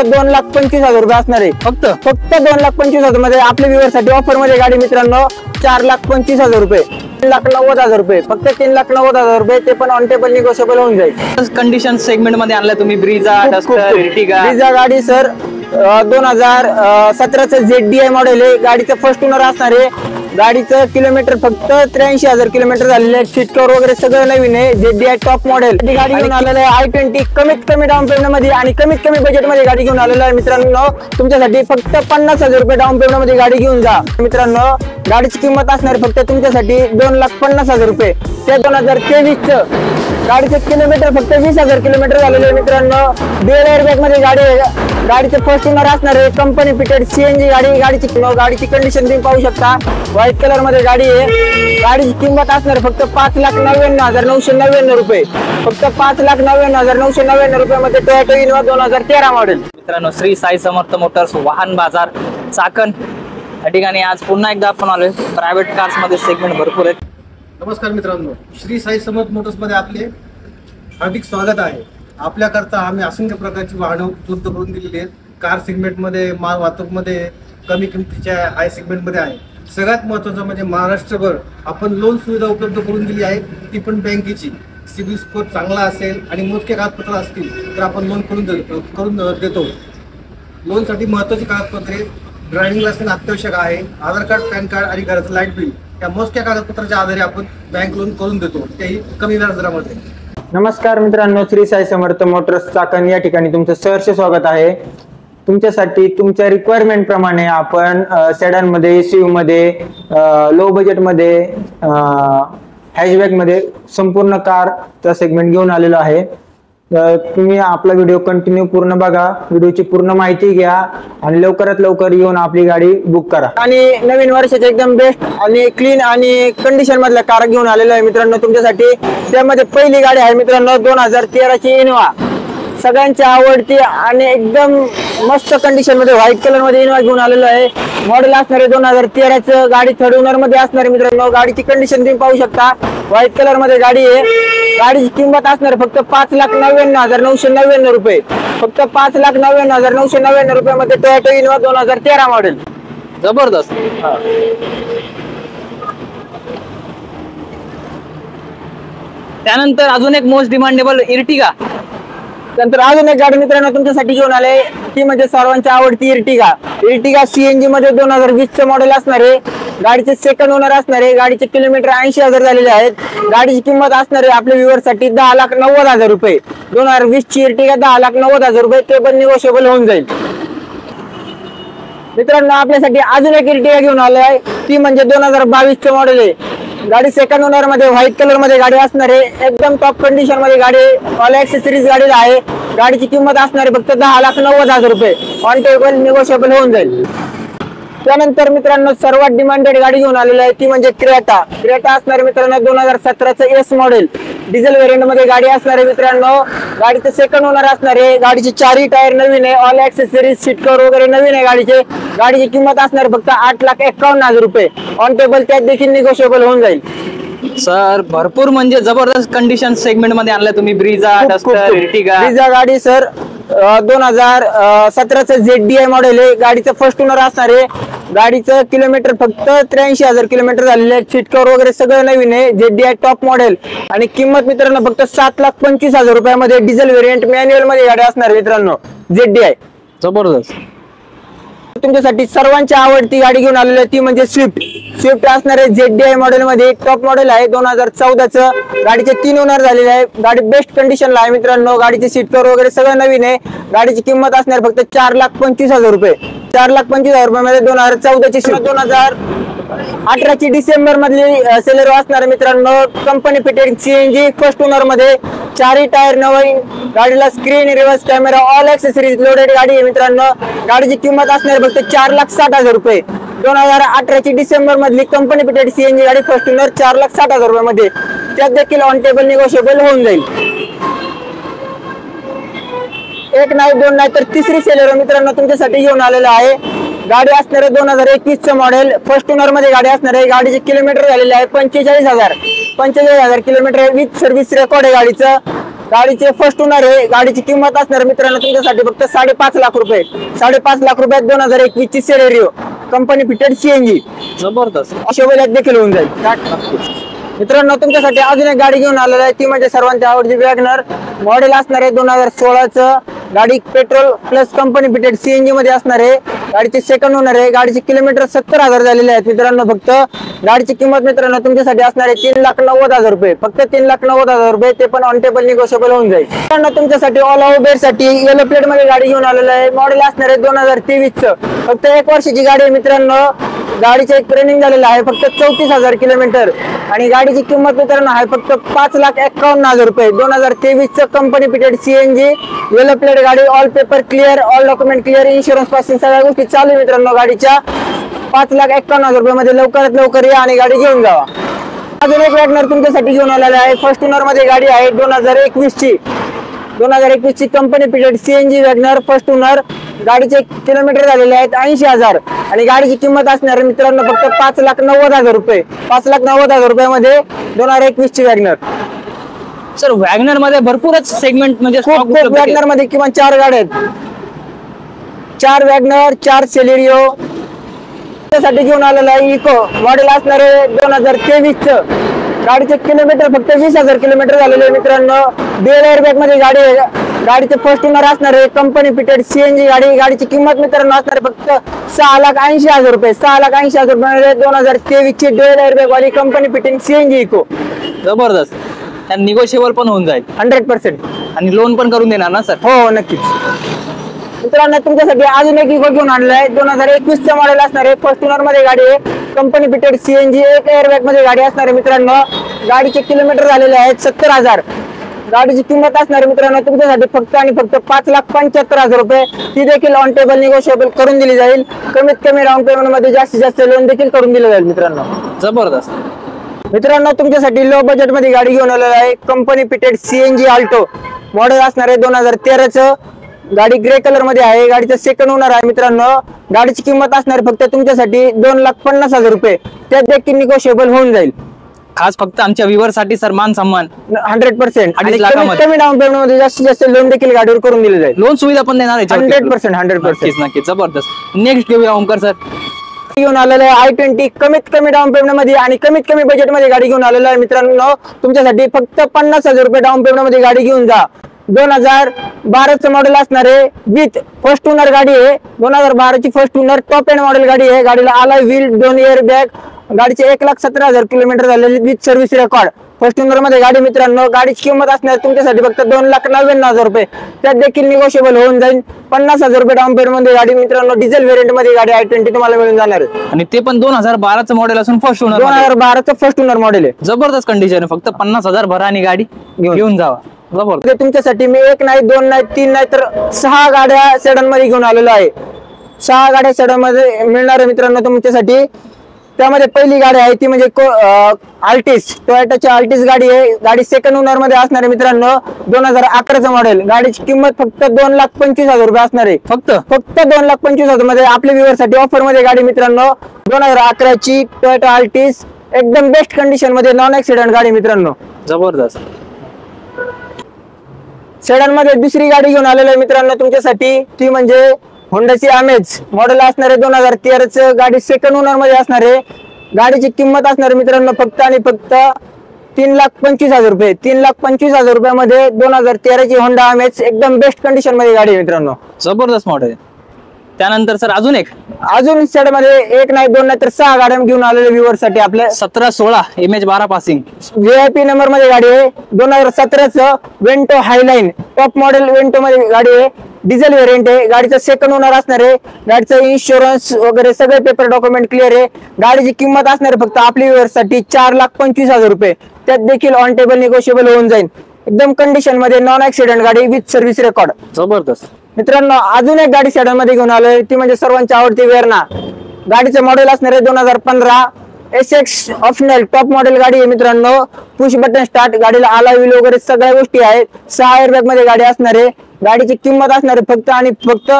2,25,000 रुपये असणार आहे। फक्त 2,25,000 मध्ये आपल्या व्ह्यूअर साठी ऑफर मध्ये गाडी मित्रांनो 4,25,000 रुपये, 3,90,000 रुपये, फक्त 3,90,000 रुपये, ते पण ऑन टेबल निगोशिएबल होऊन जाईल। कंडिशन सेगमेंट मध्ये आणला तुम्ही ब्रीजा, डस्टर, इर्टिगा। ब्रीजा गाडी सर 2017चं ZDI मॉडेल आहे। गाडीचं फर्स्ट ओनर असणार आहे। गाडीचं किलोमीटर फक्त 83,000 किलोमीटर झालेले आहे। सीट कव्हर वगैरे सगळं नवीन आहे। ZDI टॉप मॉडेल गाडी घेऊन आलेलं आहे। i20 कमीत कमी डाऊन पेमेंट मध्ये आणि कमीत कमी बजेट मध्ये गाडी घेऊन आलेलं आहे मित्रांनो। तुमच्यासाठी फक्त 50,000 रुपये डाऊन पेमेंट मध्ये गाडी घेऊन जा मित्रांनो। गाडीची किंमत असणार फक्त तुमच्यासाठी 2,50,000 रुपये। ते 2023चं गाडीचे किलोमीटर फक्त 20,000 किलोमीटर झालेले मित्रांनो। डेल एअरबॅग मध्ये गाडी आहे। गाडीचे फर्स्ट ओनर असणार आहे। कंपनी फिटेड CNG गाडी। गाडीची कंडिशन तुम्ही पाहू शकता। व्हाईट कलर मध्ये गाडी आहे। गाडीची किंमत असणार फक्त 5,99,999 रुपये, फक्त 5,99,999 रुपये मध्ये टोयोटा इनोवा 2013 मॉडेल। मित्रांनो श्री साई समर्थ मोटर्स वाहन बाजार चाकण या ठिकाणी आज पुन्हा एकदा आपण आलोय। प्रायव्हेट कार्स मध्ये सेगमेंट भरपूर आहेत। नमस्कार मित्रांनो, श्री साई समर्थ मोटर्स मध्ये आपले हार्दिक स्वागत आहे। आपल्याकरता आम्ही असंख्य प्रकारची वाहनं उपलब्ध करून दिलेली आहेत। कार सेगमेंट मध्ये, माल वाहतूक मध्ये, कमी किमतीच्या हाय सेगमेंट मध्ये आहे। सगळ्यात महत्त्वाचं म्हणजे महाराष्ट्रभर आपण लोन सुविधा उपलब्ध करून दिली आहे, ती पण बँकेची। सिबिल स्कोर चांगला असेल आणि मोजके कागदपत्र असतील तर आपण लोन करून देतो। लोनसाठी महत्त्वाची कागदपत्रे ड्रायव्हिंग लायसन्स अत्यावश्यक आहे, आधार कार्ड, पॅन कार्ड आणि घराचं लाईट बिल या मोजक्या कागदपत्राच्या आधारे आपण बँक लोन करून देतो, तेही कमी व्याजदरामध्ये। नमस्कार मित्रांनो, श्री साई समर्थ मोटर्स चाकण या ठिकाणी तुमचं सहर्ष स्वागत आहे। तुमच्यासाठी तुमच्या रिक्वायरमेंट प्रमाणे आपण सेडान मध्ये, SUV मध्ये, लो बजेट मध्ये, हॅशबॅक मध्ये संपूर्ण कारचा सेगमेंट घेऊन आलेलो आहे। तुम्ही आपला व्हिडिओ कंटिन्यू पूर्ण बघा, व्हिडिओची पूर्ण माहिती घ्या आणि लवकरात लवकर येऊन आपली गाडी बुक करा। आणि नवीन वर्षाचे एकदम बेस्ट आणि क्लीन आणि कंडिशन मधल्या कार घेऊन आलेलो आहे मित्रांनो तुमच्यासाठी। त्यामध्ये पहिली गाडी आहे मित्रांनो 2013ची इनोवा, सगळ्यांची आवडती आणि एकदम मस्त कंडिशन मध्ये व्हाईट कलर मध्ये इनोवा घेऊन आलेलो आहे। मॉडेल असणार आहे 2013चं। गाडी थर्ड ओनर मध्ये असणार आहे मित्रांनो। गाडीची कंडिशन तुम्ही पाहू शकता, व्हाईट कलर मध्ये गाडी आहे। गाडीची किंमत असणार फक्त 5,99,999 रुपये, फक्त 5,99,999 रुपये मध्ये टोयोटा इनोवा 2013 मॉडेल। जबरदस्त। त्यानंतर अजून एक मोस्ट डिमांडेबल इर्टिगा। नंतर अजून एक गाडी मित्रांनो तुमच्यासाठी घेऊन आले, ती म्हणजे सर्वांची आवडती इर्टिगा। इर्टिगा CNG मध्ये 2020चं मॉडेल असणार आहे। गाडीचे सेकंड ओनर असणार आहे। गाडीचे किलोमीटर 80,000 झालेले आहेत। गाडीची किंमत असणार आहे आपल्या व्ह्यूअर साठी 10,90,000 रुपये। 2020ची इर्टिगा 10,90,000 रुपये, ते पण निगोशिएबल होऊन जाईल मित्रांनो। आपल्यासाठी अजून एक इर्टिगा घेऊन आले आहे, ती म्हणजे 2022चं मॉडेल आहे। गाडी सेकंड ओनर मध्ये व्हाईट कलर मध्ये गाडी असणार आहे। एकदम टॉप कंडिशन मध्ये गाडी, ऑल ऍक्सेसरीज गाडीला आहे। गाडीची किंमत असणार आहे फक्त 10,90,000 रुपये, ऑन टेबल निगोशिएबल होऊन जाईल। त्यानंतर मित्रांनो सर्वात डिमांडेड गाडी घेऊन आलेली आहे, ती म्हणजे क्रेटा। क्रेटा असणार आहे मित्रांनो 2017चं S मॉडेल, डिझेल व्हेरियंट मध्ये गाडी असणार आहे मित्रांनो। गाडीचे सेकंड ओनर असणार आहे। गाडीचे 4ही टायर नवीन आहे, ऑल ऍक्सेसरीज, सीट कव्हर वगैरे नवीन आहे गाडीचे। गाडीची किंमत असणार फक्त 8,51,000 रुपये, ऑन टेबल त्यात देखील निगोशिएबल होऊन जाईल। सर भरपूर म्हणजे जबरदस्त कंडिशन सेगमेंट मध्ये आणलाय तुम्ही ब्रीजा, डस्टर, इर्टिगा। ब्रीजा गाडी सर 2017चं ZDI मॉडेल आहे। गाडीचं फर्स्ट ओनर असणार आहे। गाडीचं किलोमीटर फक्त 83,000 किलोमीटर झालेले आहे। सीट कव्हर वगैरे सगळं नवीन आहे। ZDI टॉप मॉडेल आणि किंमत मित्रांनो फक्त 7,25,000 रुपयामध्ये डिझेल व्हेरियंट मॅन्युअल मध्ये गाडी असणार मित्रांनो ZDI। जबरदस्त। तुमच्यासाठी सर्वांची आवडती गाडी घेऊन आलेली आहे, ती म्हणजे स्विफ्ट। स्विफ्ट असणार आहे ZDI मॉडेल मध्ये, टॉप मॉडेल आहे 2014चं। गाडीचे 3 ओनर झालेले आहे। गाडी बेस्ट कंडिशनला आहे मित्रांनो। गाडीचे सीट कव्हर वगैरे सगळं नवीन आहे। गाडीची किंमत असणार फक्त 4,25,000 रुपये, 4,25,000 रुपयामध्ये 2014ची स्विफ्ट। 2018ची डिसेंबर मधली सेलेरो असणार मित्रांनो। Company fitted CNG first owner मध्ये, 4ही टायर नवीन। गाडीला screen, reverse camera, all accessories loaded गाडी आहे मित्रांनो। गाडीची किंमत असणार फक्त 4,60,000 रुपये। 2018ची डिसेंबर मधली कंपनी फिटेड CNG गाडी फर्स्ट ओनर 4,60,000 रुपयामध्ये, त्यात देखील ऑन टेबल निगोशिएबल होऊन जाईल। एक नाही, दोन नाही तर तिसरी सेलेरो मित्रांनो तुमच्यासाठी घेऊन आलेला आहे। गाडी असणार आहे 2021चं मॉडेल, फर्स्ट ओनर मध्ये गाडी असणार आहे। गाडीचे किलोमीटर झालेले आहे 45,000 किलोमीटर विथ सर्व्हिस रेकॉर्ड आहे गाडीचं। गाडीचे फर्स्ट ओनर आहे. गाडीची किंमत असणार मित्रांनो तुमच्यासाठी फक्त 5.5 लाख रुपये. 5.5 लाख रुपयात 2021 ची सेलेरिओ कंपनी फिटेड सीएनजी जबरदस्त. अशोक देखील होऊन जाईल. मित्रांनो तुमच्यासाठी अजून एक गाडी घेऊन आलेला आहे, ती म्हणजे सर्वांची आवडती वॅगनर. मॉडेल असणार आहे 2016चं. गाडी petrol plus company fitted CNG मध्ये असणार आहे. गाडीचे सेकंड ओनर आहे. गाडीचे किलोमीटर 70,000 झालेले आहेत मित्रांनो. फक्त गाडीची किंमत मित्रांनो तुमच्यासाठी असणार आहे 3,90,000 रुपये. फक्त 3,90,000 रुपये, ते पण ऑन टेबल निगोशिएबल होऊन जाईल. मित्रांनो तुमच्यासाठी ऑल ओव्हर साठी येलो प्लेट मध्ये गाडी घेऊन आलेला आहे. मॉडेल असणार आहे 2023चं. फक्त 1 वर्षाची गाडी आहे मित्रांनो. गाडीचं एक रनिंग झालेलं आहे फक्त 34,000 किलोमीटर आणि गाडीची किंमत मित्रांनो आहे फक्त 5,51,000 रुपये. 2023चं company fitted CNG yellow plate गाडी. All paper clear, all document clear, insurance पासून सगळ्या गोष्टी चालू आहे मित्रांनो गाडीच्या. 5,51,000 रुपये मध्ये लवकरात लवकर या आणि गाडी घेऊन जावा. अजून एक वॅगनर तुमच्यासाठी घेऊन आलेला आहे. फर्स्ट ओनर मध्ये गाडी आहे 2021 ची company period CNG WagonR first owner. गाडीचे किलोमीटर झालेले आहेत 80,000 आणि गाडीची किंमत असणार मित्रांनो फक्त 5,90,000 रुपये. 5,90,000 रुपयामध्ये 2021 ची वॅगनर. सर वॅगनर मध्ये भरपूरच सेगमेंट म्हणजे खूप वॅगनर मध्ये किमान 4 गाड्या आहेत. 4 वॅगनर, 4 सेलेरिओ साठी घेऊन आलेला आहे. इको मॉडेल असणार आहे 2023चं. गाडीचे किलोमीटर फक्त 20,000 किलोमीटर झालेले आहे मित्रांनो. ड्युअल एअरबॅग मध्ये गाडी आहे. गाडीचे फर्स्ट ओनर असणार आहे कंपनी फिटेड सीएनजी गाडी. गाडीची किंमत मित्रांनो असणार आहे फक्त 6,80,000 रुपये. 6,80,000 रुपये 2023 ची ड्युअल एअरबॅग वाली कंपनी फिटिंग सीएनजी इको. जबरदस्त. निगोशिएबल पण होऊन जाईल 100%. आणि लोन पण करून देणार ना सर? हो नक्कीच. मित्रांनो तुमच्यासाठी अजून एक इको घेऊन आणलाय. 2021चं मॉडेल असणार आहे. फर्स्ट ओनर मध्ये गाडी आहे कंपनी फिटेड सीएनजी. एक एअरबॅग मध्ये गाडी असणार आहे मित्रांनो. गाडीचे किलोमीटर झालेले आहेत 70,000. गाडीची किंमत असणार आहे मित्रांनो तुमच्यासाठी फक्त आणि फक्त 5,75,000 रुपये. ती देखील ऑन टेबल निगोशिएबल करून दिली जाईल. कमीत कमी डाऊन पेमेंट मध्ये जास्तीत जास्त लोन देखील करून दिलं जाईल मित्रांनो. जबरदस्त. मित्रांनो तुमच्यासाठी लो बजेट मध्ये गाडी घेऊन आलेला आहे company fitted CNG Alto. Model असणार आहे 2013चं. गाडी ग्रे कलर मध्ये आहे. गाडीचा सेकंड ओनर आहे मित्रांनो. गाडीची किंमत असणार आहे फक्त तुमच्यासाठी 2,50,000 रुपये. त्यात देखील निगोशिएबल होऊन जाईल. खास फक्त आमच्या व्ह्यूअर साठी सर मान सन्मान 100%. आणि 2.5 लाखामध्ये कमी डाऊन पेमेंट मध्ये जास्तीत जास्त लोन देखील गाडीवर करून दिले जाईल. लोन सुविधा पण देणार आहे 100%. नक्कीच. जबरदस्त. नेक्स्ट घेऊया ओमकार सर. घेऊन आलेलं आहे i20 कमीत कमी डाऊन पेमेंट मध्ये आणि कमीत कमी बजेट मध्ये गाडी घेऊन आलेलं आहे मित्रांनो तुमच्यासाठी फक्त 50,000 रुपये डाऊन पेमेंट मध्ये गाडी घेऊन जा. 2012चं मॉडेल असणार आहे विथ फर्स्ट ओनर गाडी आहे. 2012ची first owner top end model गाडी आहे. गाडीला अलॉय व्हील, 2 एअर बॅग. गाडीचे 1,17,000 किलोमीटर झालेले with service record. First owner मध्ये गाडी मित्रांनो. गाडीची किंमत असणार तुमच्यासाठी फक्त 2,99,000 रुपये. त्यात देखील निगोशिएबल होऊन जाईल. 50,000 रुपये डाऊन पेमेंट मध्ये गाडी मित्रांनो. डिझेल व्हेरियंट मध्ये गाडी i20 तुम्हाला मिळून जाणार आहे. आणि ते पण 2012चं मॉडेल असून फर्स्ट ओनर. 2012चं फर्स्ट ओनर मॉडेल आहे. जबरदस्त कंडिशन आहे. फक्त 50,000 भरा आणि गाडी घेऊन जावा. जबरदस्त. तुमच्यासाठी मी 1 नाही 2 नाही 3 नाही तर 6 गाड्या सेडन मध्ये घेऊन आलेलो आहे. 6 गाड्या सेडन मध्ये मिळणार आहे मित्रांनो तुमच्यासाठी. त्यामध्ये पहिली गाडी आहे ती म्हणजे आल्टिस. टोयोटाची आल्टिस गाडी आहे. गाडी सेकंड ओनर मध्ये असणार आहे मित्रांनो. 2011चं मॉडेल. गाडीची किंमत फक्त 2,25,000 रुपये असणार आहे. फक्त 2,25,000 मध्ये आपल्या व्ह्यूअर साठी ऑफर मध्ये गाडी मित्रांनो. 2011ची टोयोटा आल्टिस एकदम बेस्ट कंडिशन मध्ये नॉन ऍक्सिडेंट गाडी मित्रांनो. जबरदस्त. सेडन मध्ये दुसरी गाडी घेऊन आलेली आहे मित्रांनो तुमच्यासाठी. ती म्हणजे होंडाची अमेज. मॉडेल असणार आहे 2013चं. गाडी सेकंड ओनर मध्ये असणार आहे. गाडीची किंमत असणार आहे मित्रांनो फक्त आणि फक्त 3,25,000 रुपये. 3,25,000 रुपयामध्ये 2013ची होंडा अमेज एकदम बेस्ट कंडिशन मध्ये गाडी आहे मित्रांनो. जबरदस्त मॉडेल. त्यानंतर सर अजून सेड मध्ये 1 नाही 2 नाही तर 6 गाड्या घेऊन आलेले व्ह्यूअर साठी आपल्या. 17-16 MH12 पासिंग. VIP नंबर मध्ये गाडी आहे. 2017चं वेंटो हायलाईन टॉप मॉडेल वेंटो मध्ये गाडी आहे. डिझेल व्हेरियंट आहे. गाडीचा सेकंड ओनर असणार आहे. गाडीचं इन्शुरन्स वगैरे सगळे पेपर डॉक्युमेंट क्लिअर आहे. गाडीची किंमत असणार आहे फक्त आपल्या व्ह्यूअर साठी 4,25,000 रुपये. त्यात देखील ऑन टेबल निगोशिएबल होऊन जाईल. एकदम कंडिशन मध्ये नॉन ऍक्सिडेंट गाडी विथ सर्व्हिस रेकॉर्ड. जबरदस्त. मित्रांनो अजून एक गाडी सेडन मध्ये घेऊन आलोय. ती म्हणजे सर्वांची आवडती वेरना. गाडीचं मॉडेल असणार आहे 2015 SX ऑप्शनल टॉप मॉडेल गाडी आहे मित्रांनो. Push button start. गाडीला अलॉय व्हील वगैरे सगळ्या गोष्टी आहेत. 6 एअरबॅग मध्ये गाडी असणार आहे. गाडीची किंमत असणार आहे फक्त आणि फक्त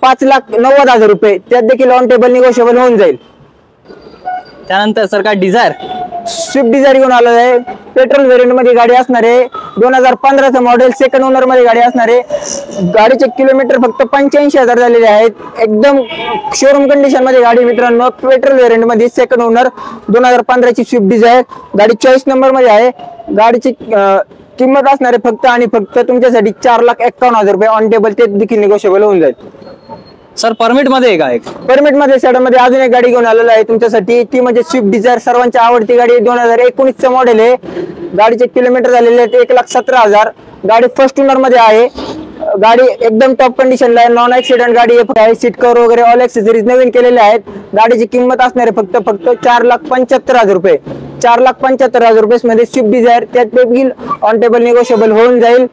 5,90,000 रुपये. त्यात देखील ऑन टेबल निगोशिएबल होऊन जाईल. त्यानंतर सर काय डिझायर स्विफ्ट डिझायर घेऊन आलेलो आहे. पेट्रोल व्हेरियंट मध्ये गाडी असणार आहे. 2015चं मॉडेल, सेकंड ओनर मध्ये गाडी असणार आहे. गाडीचे किलोमीटर फक्त 85,000 झालेले आहेत. एकदम शोरूम कंडिशन मध्ये गाडी मित्रांनो. पेट्रोल व्हेरियंट मध्ये सेकंड ओनर 2015ची स्विफ्ट डिझायर. गाडी 24 नंबर मध्ये आहे. गाडीची किंमत असणार आहे फक्त आणि फक्त तुमच्यासाठी 4,51,000 रुपये ऑन टेबल, ते देखील निगोशिएबल होऊन जाईल. सर परमिट मध्ये आहे का एक? परमिट मध्ये सेडन मध्ये अजून एक गाडी घेऊन आलेलो आहे तुमच्यासाठी. ती म्हणजे स्विफ्ट डिझायर, सर्वांची आवडती गाडी. 2019चं मॉडेल आहे. गाडीचे किलोमीटर झालेले आहेत 1,17,000. गाडी फर्स्ट ओनर मध्ये आहे. गाडी एकदम टॉप कंडिशनला आहे. नॉन ऍक्सिडेंट गाडी आहे. सीट कव्हर वगैरे ऑल ऍक्सेसरीज नवीन केलेले आहेत. गाडीची किंमत असणार आहे फक्त 4,75,000 रुपये. 4,75,000 रुपये मध्ये स्विफ्ट डिझायर, त्यात देखील ऑन टेबल निगोशिएबल होऊन जाईल.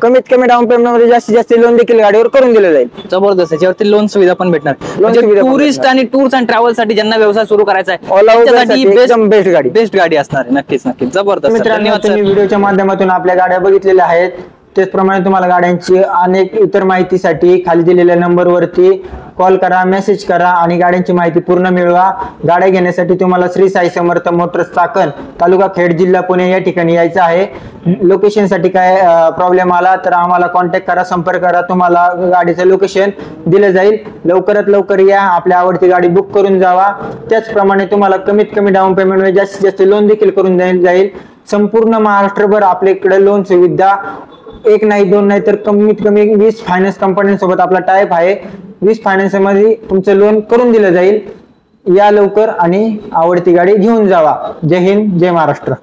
कमीत कमी डाऊन पेमेंट मध्ये जास्तीत जास्त लोन देखील गाडीवर करून दिलं जाईल. जबरदस्त. याच्यावरती लोन सुविधा पण भेटणार. म्हणजे सुविधा पण टुरिस्ट आणि टूर्स अँड ट्रॅव्हल साठी ज्यांना व्यवसाय सुरू करायचा आहे All over त्याच्यासाठी साठी एकदम बेस्ट गाडी. बेस्ट गाडी असणार आहे. नक्कीच नक्कीच. जबरदस्त सर. मित्रांनो, धन्यवाद तुम्ही सर. व्हिडिओच्या माध्यमातून आपल्या गाड्या बघितलेल्या आहेत. त्याचप्रमाणे तुम्हाला गाड्यांची अनेक इतर माहितीसाठी खाली दिलेल्या नंबरवरती कॉल करा, मेसेज करा आणि गाड्यांची माहिती पूर्ण मिळवा. गाड्या घेण्यासाठी तुम्हाला श्री साई समर्थ मोटर्स चाकण, तालुका खेड, जिल्हा पुणे या ठिकाणी यायचं आहे. लोकेशन साठी काय प्रॉब्लेम आला तर आम्हाला कॉन्टॅक्ट करा, संपर्क करा. तुम्हाला गाडीचं लोकेशन दिलं जाईल. लवकरात लवकर या, आपल्या आवडती गाडी बुक करून जावा. त्याचप्रमाणे तुम्हाला कमीत कमी डाऊन पेमेंट मध्ये जास्तीत जास्त लोन देखील करून जाईल. संपूर्ण महाराष्ट्रभर आपल्याकडे लोन सुविधा एक नाही, दोन नाही तर कमीत कमी 20 फायनान्स कंपन्यांसोबत आपला टाइप आहे. 20 फायनान्स मध्ये तुमचं लोन करून दिलं जाईल. या लवकर आणि आवडती गाडी घेऊन जावा. जय हिंद, जय महाराष्ट्र.